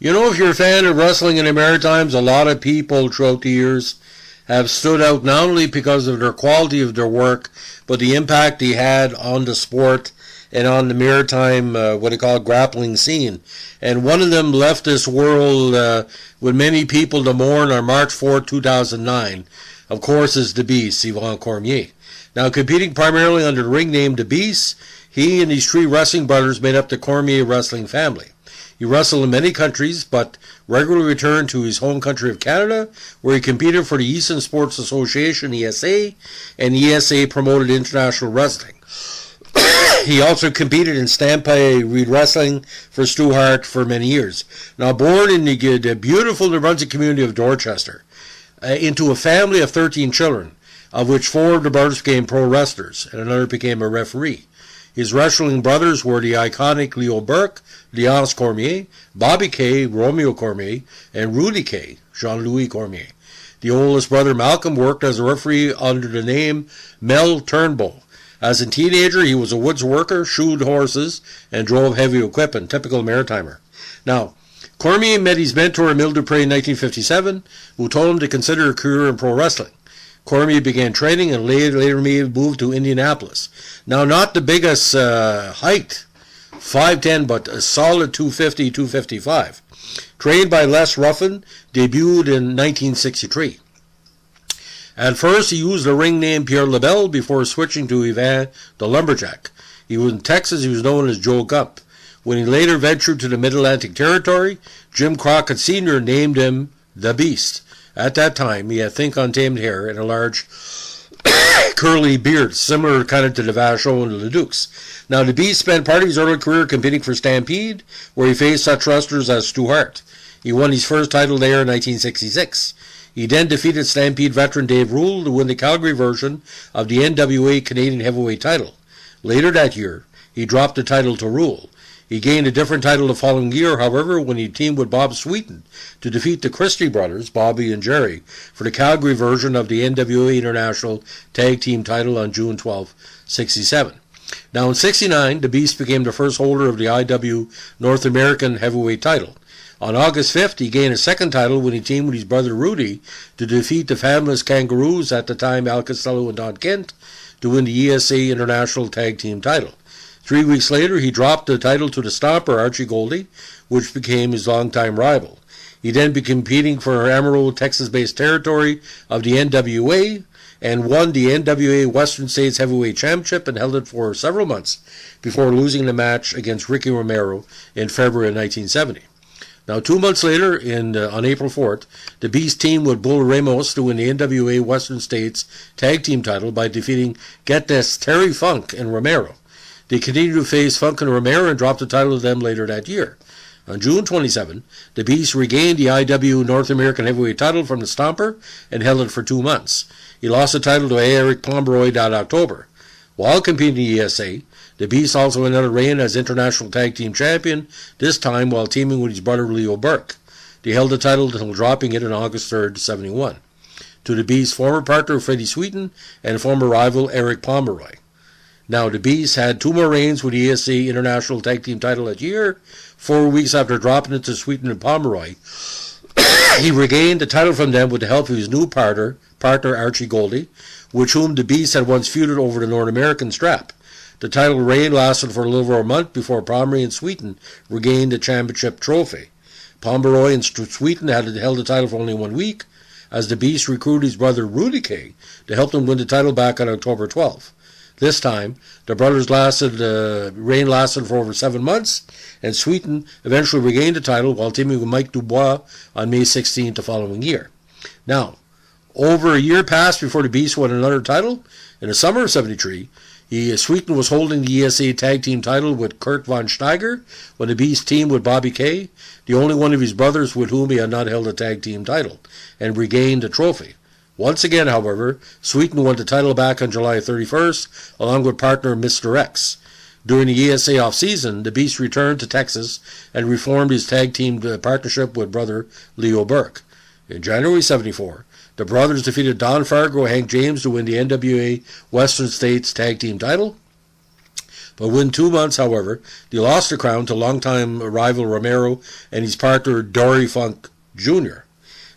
You know, if you're a fan of wrestling in the Maritimes, a lot of people throughout the years have stood out not only because of their quality of their work, but the impact they had on the sport and on the maritime, what they call grappling scene. And one of them left this world with many people to mourn on March 4, 2009. Of course, is the Beast, Yvon Cormier. Now, competing primarily under the ring name The Beast, he and his three wrestling brothers made up the Cormier wrestling family. He wrestled in many countries, but regularly returned to his home country of Canada, where he competed for the Eastern Sports Association, ESA, and ESA promoted international wrestling. He also competed in Stampede wrestling for Stu Hart for many years. Now, born in the beautiful New Brunswick community of Dorchester, into a family of 13 children, of which 4 of the brothers became pro wrestlers, and another became a referee. His wrestling brothers were the iconic Leo Burke, Léonce Cormier, Bobby K, Romeo Cormier, and Rudy K, Jean-Louis Cormier. The oldest brother, Malcolm, worked as a referee under the name Mel Turnbull. As a teenager, he was a woods worker, shoed horses, and drove heavy equipment, typical maritimer. Now, Cormier met his mentor, Emile Dupré, in 1957, who told him to consider a career in pro wrestling. Cormier began training and later moved to Indianapolis. Now, not the biggest height, 5'10", but a solid 250, 255. Trained by Les Ruffin, debuted in 1963. At first, he used the ring name Pierre LaBelle before switching to Yvan the Lumberjack. He was in Texas, he was known as Joe Gump. When he later ventured to the Mid-Atlantic Territory, Jim Crockett Sr. named him The Beast. At that time, he had thick untamed hair and a large curly beard, similar kind of to the Vachon and the Leducs. Now, the Beast spent part of his early career competing for Stampede, where he faced such wrestlers as Stu Hart. He won his first title there in 1966. He then defeated Stampede veteran Dave Rule to win the Calgary version of the NWA Canadian Heavyweight title. Later that year, he dropped the title to Rule. He gained a different title the following year, however, when he teamed with Bob Sweeten to defeat the Christie brothers, Bobby and Jerry, for the Calgary version of the NWA International Tag Team title on June 12, 1967. Now in 1969, the Beast became the first holder of the IW North American Heavyweight title. On August 5th, he gained a second title when he teamed with his brother Rudy to defeat the fabulous Kangaroos, at the time Al Costello and Don Kent, to win the ESA International Tag Team title. 3 weeks later, he dropped the title to the Stomper, Archie Goldie, which became his longtime rival. He then began competing for Amarillo, Texas-based territory of the NWA and won the NWA Western States Heavyweight Championship and held it for several months before losing the match against Ricky Romero in February of 1970. Now, 2 months later, on April 4th, the Beast teamed with Bull Ramos to win the NWA Western States Tag Team title by defeating, get this, Terry Funk and Romero. They continued to face Funk and Romero and dropped the title to them later that year. On June 27, the Beast regained the IW North American Heavyweight title from the Stomper and held it for 2 months. He lost the title to Eric Pomeroy that October. While competing in the ESA, the Beast also won another reign as International Tag Team Champion, this time while teaming with his brother Leo Burke. They held the title until dropping it on August 3rd, 1971, to the Beast's former partner Freddie Sweeten and former rival Eric Pomeroy. Now, the Beast had 2 more reigns with the ESC International Tag Team title that year. 4 weeks after dropping it to Sweeten and Pomeroy, he regained the title from them with the help of his new partner Archie Goldie, with whom the Beast had once feuded over the North American strap. The title reign lasted for a little over a month before Pomeroy and Sweeten regained the championship trophy. Pomeroy and Sweeten had held the title for only 1 week, as the Beast recruited his brother Rudy K to help them win the title back on October 12th. This time, the brothers' reign lasted for over 7 months, and Sweeten eventually regained the title while teaming with Mike Dubois on May 16th the following year. Now, over a year passed before the Beast won another title. In the summer of 1973, Sweeten was holding the ESA Tag Team title with Kurt Von Steiger when the Beast teamed with Bobby K, the only one of his brothers with whom he had not held a Tag Team title, and regained the trophy. Once again, however, Sweeten won the title back on July 31st, along with partner Mr. X. During the ESA off-season, the Beast returned to Texas and reformed his tag team partnership with brother Leo Burke. In January 1974, the brothers defeated Don Fargo and Hank James to win the NWA Western States Tag Team title. But within 2 months, however, they lost the crown to longtime rival Romero and his partner Dory Funk Jr.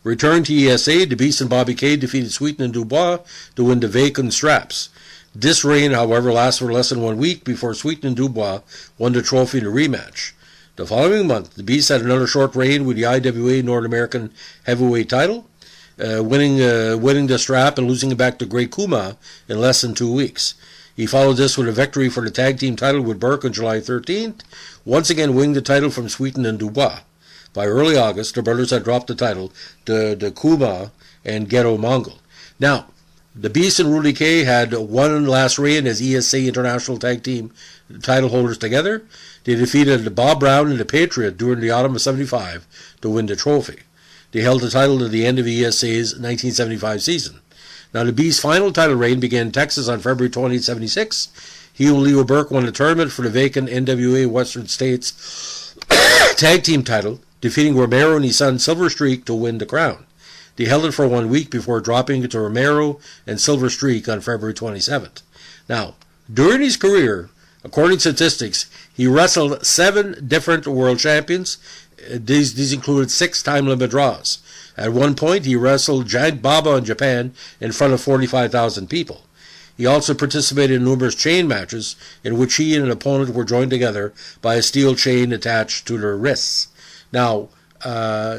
Returned to ESA, the Beast and Bobby Kay defeated Sweeten and Dubois to win the vacant straps. This reign, however, lasted for less than 1 week before Sweeten and Dubois won the trophy in a rematch. The following month, the Beast had another short reign with the IWA North American Heavyweight title, winning the strap and losing it back to Great Kuma in less than 2 weeks. He followed this with a victory for the tag team title with Burke on July 13th, once again winning the title from Sweeten and Dubois. By early August, the brothers had dropped the title to Kuma and Ghetto Mongol. Now, the Beast and Rudy Kay had one last reign as ESA International Tag Team title holders together. They defeated Bob Brown and the Patriot during the autumn of '75 to win the trophy. They held the title to the end of ESA's 1975 season. Now, the Beast's final title reign began in Texas on February 20, 1976. He and Leo Burke won the tournament for the vacant NWA Western States Tag Team title, defeating Romero and his son Silver Streak to win the crown. They held it for 1 week before dropping it to Romero and Silver Streak on February 27th. Now, during his career, according to statistics, he wrestled 7 different world champions. These included 6 time-limit draws. At one point, he wrestled Giant Baba in Japan in front of 45,000 people. He also participated in numerous chain matches in which he and an opponent were joined together by a steel chain attached to their wrists. Now,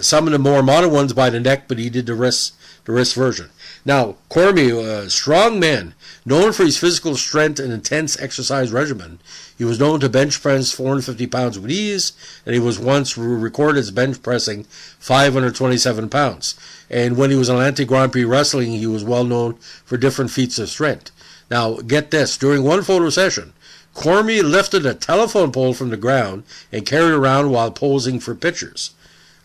some of the more modern ones by the neck, but he did the wrist version. Now, Cormier, a strong man, known for his physical strength and intense exercise regimen. He was known to bench press 450 pounds with ease, and he was once recorded as bench pressing 527 pounds. And when he was in Atlantic Grand Prix Wrestling, he was well known for different feats of strength. Now, get this, during one photo session, Cormier lifted a telephone pole from the ground and carried it around while posing for pictures.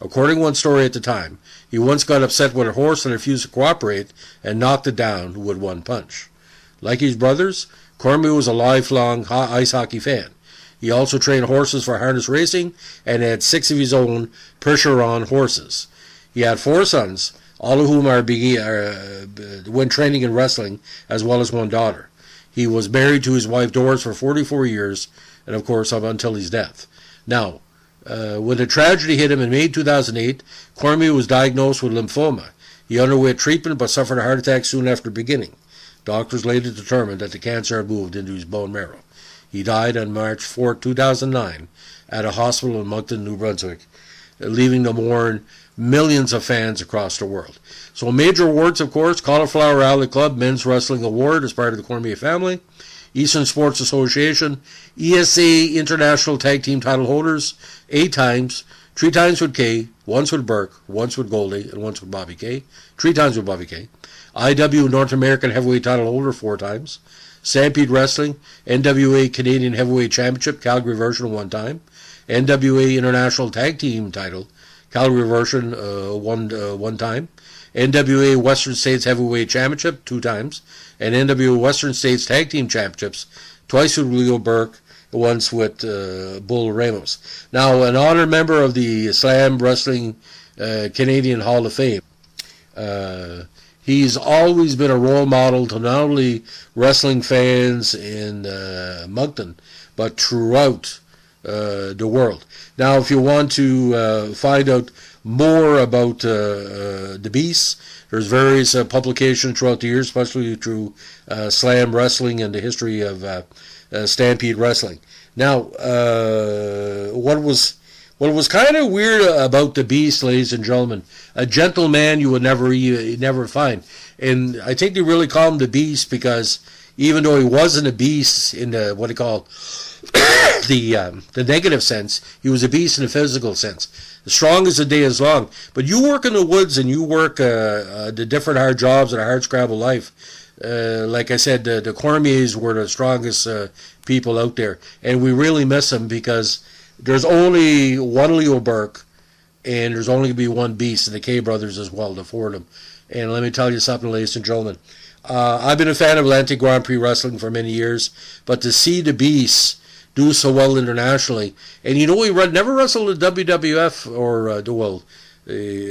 According to one story at the time, he once got upset with a horse and refused to cooperate and knocked it down with one punch. Like his brothers, Cormier was a lifelong ice hockey fan. He also trained horses for harness racing and had 6 of his own Percheron horses. He had 4 sons, all of whom went training in wrestling, as well as 1 daughter. He was married to his wife Doris for 44 years, and of course up until his death. Now, when the tragedy hit him in May 2008, Cormier was diagnosed with lymphoma. He underwent treatment but suffered a heart attack soon after beginning. Doctors later determined that the cancer had moved into his bone marrow. He died on March 4, 2009 at a hospital in Moncton, New Brunswick, leaving to mourn millions of fans across the world. So major awards, of course, Cauliflower Alley Club Men's Wrestling Award as part of the Cormier family, Eastern Sports Association, ESA International Tag Team title holders, 8 times, 3 times with Kay, once with Burke, once with Goldie, and once with Bobby Kay, 3 times with Bobby Kay. IW North American Heavyweight title holder 4 times. Stampede Wrestling, NWA Canadian Heavyweight Championship, Calgary version 1 time. NWA International Tag Team title, Calgary version 1 time. NWA Western States Heavyweight Championship 2 times. And NWA Western States Tag Team Championships, twice with Leo Burke, once with Bull Ramos. Now, an honored member of the Slam Wrestling Canadian Hall of Fame. He's always been a role model to not only wrestling fans in Moncton, but throughout the world. Now, if you want to find out more about the Beast, there's various publications throughout the years, especially through Slam Wrestling and the history of Stampede Wrestling. Now, what was kind of weird about the Beast, ladies and gentlemen, a gentleman you would never find. And I think they really call him the Beast because even though he wasn't a beast in the, what they call the negative sense, he was a beast in the physical sense. As strong as the day is long. But you work in the woods and you work the different hard jobs and a hard scrabble life. Like I said, the Cormiers were the strongest people out there. And we really miss them because there's only one Leo Burke, and there's only going to be one Beast, and the K brothers as well, the 4 of them. And let me tell you something, ladies and gentlemen. I've been a fan of Atlantic Grand Prix Wrestling for many years, but to see the Beast do so well internationally, and you know he never wrestled in WWF or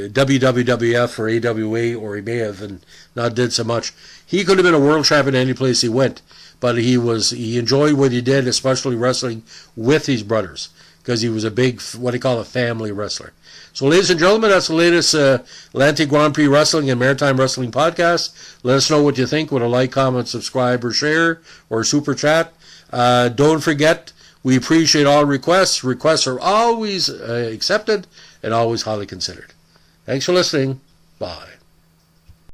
WWF or AWA, or he may have and not did so much. He could have been a world champion any place he went. but he enjoyed what he did, especially wrestling with his brothers, because he was a big, what do you call, a family wrestler. So, ladies and gentlemen, that's the latest Atlantic Grand Prix Wrestling and Maritime Wrestling podcast. Let us know what you think with a like, comment, subscribe, or share, or super chat. Don't forget, we appreciate all requests. Requests are always accepted and always highly considered. Thanks for listening. Bye.